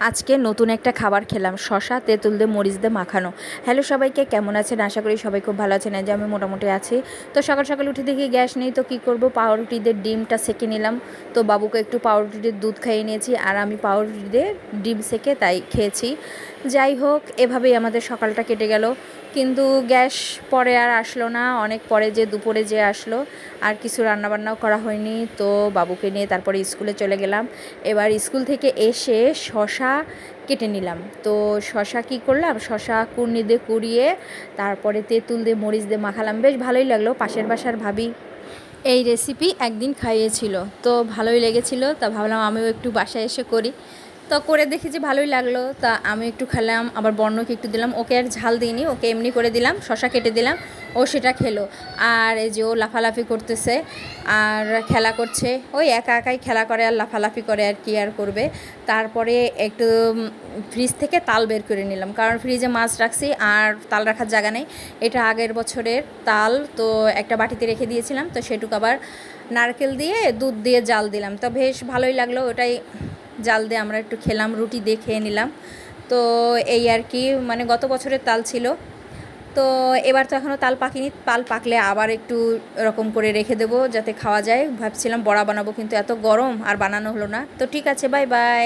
আজকে নতুন একটা খাবার খেলাম, শসা তেঁতুল দিয়ে মরিচ দিয়ে মাখানো। হ্যালো সবাইকে, কেমন আছেন? আশা করি সবাই খুব ভালো আছেন। যে আমি মোটামুটি আছি। তো সকাল সকাল উঠে দেখি গ্যাস নেই, তো কী করব, পাউরুটি দিয়ে ডিমটা সেঁকে নিলাম। তো বাবুকে একটু পাউরুটি দিয়ে দুধ খাইয়ে নিয়েছি, আর আমি পাউরুটি দিয়ে ডিম সেঁকে তাই খেয়েছি। যাই হোক, এভাবেই আমাদের সকালটা কেটে গেল। কিন্তু গ্যাস পরে আর আসলো না, অনেক পরে যে দুপুরে যে আসলো। আর কিছু রান্নাবান্নাও করা হয়নি। তো বাবুকে নিয়ে তারপরে স্কুলে চলে গেলাম। এবার স্কুল থেকে এসে শসা কেটে নিলাম। তো শসা কী করলাম, শসা কুড়নি দিয়ে কুড়িয়ে তারপরে তেঁতুল দিয়ে মরিচ দিয়ে মাখালাম, বেশ ভালোই লাগলো। পাশের বাসার ভাবি এই রেসিপি একদিন খাইয়েছিল, তো ভালোই লেগেছিল। তা ভাবলাম আমিও একটু বাসায় এসে করি। তো করে দেখি যে ভালোই লাগলো। তা আমি একটু খেলাম, আবার বর্ণকে একটু দিলাম। ওকে আর ঝাল দিইনি, ওকে এমনি করে দিলাম, শসা কেটে দিলাম, ও সেটা খেলো। আর এই যে ও লাফালাফি করতেছে আর খেলা করছে, ওই একা একাই খেলা করে আর লাফালাফি করে, আর কি আর করবে। তারপরে একটু ফ্রিজ থেকে তাল বের করে নিলাম, কারণ ফ্রিজে মাছ রাখছি আর তাল রাখার জায়গা নেই। এটা আগের বছরের তাল, তো একটা বাটিতে রেখে দিয়েছিলাম। তো সেটুকু আবার নারকেল দিয়ে দুধ দিয়ে জাল দিলাম, তো বেশ ভালোই লাগলো। ওটাই জাল দিয়ে আমরা একটু খেলাম, রুটি দিয়ে খেয়ে নিলাম। তো এই আর কি, মানে গত বছরের তাল ছিল। তো এবার তো এখনও তাল পাকিনি, তাল পাকলে আবার একটু এরকম করে রেখে দেবো যাতে খাওয়া যায়। ভাবছিলাম বড়া বানাবো, কিন্তু এত গরম আর বানানো হলো না। তো ঠিক আছে, বাই বাই।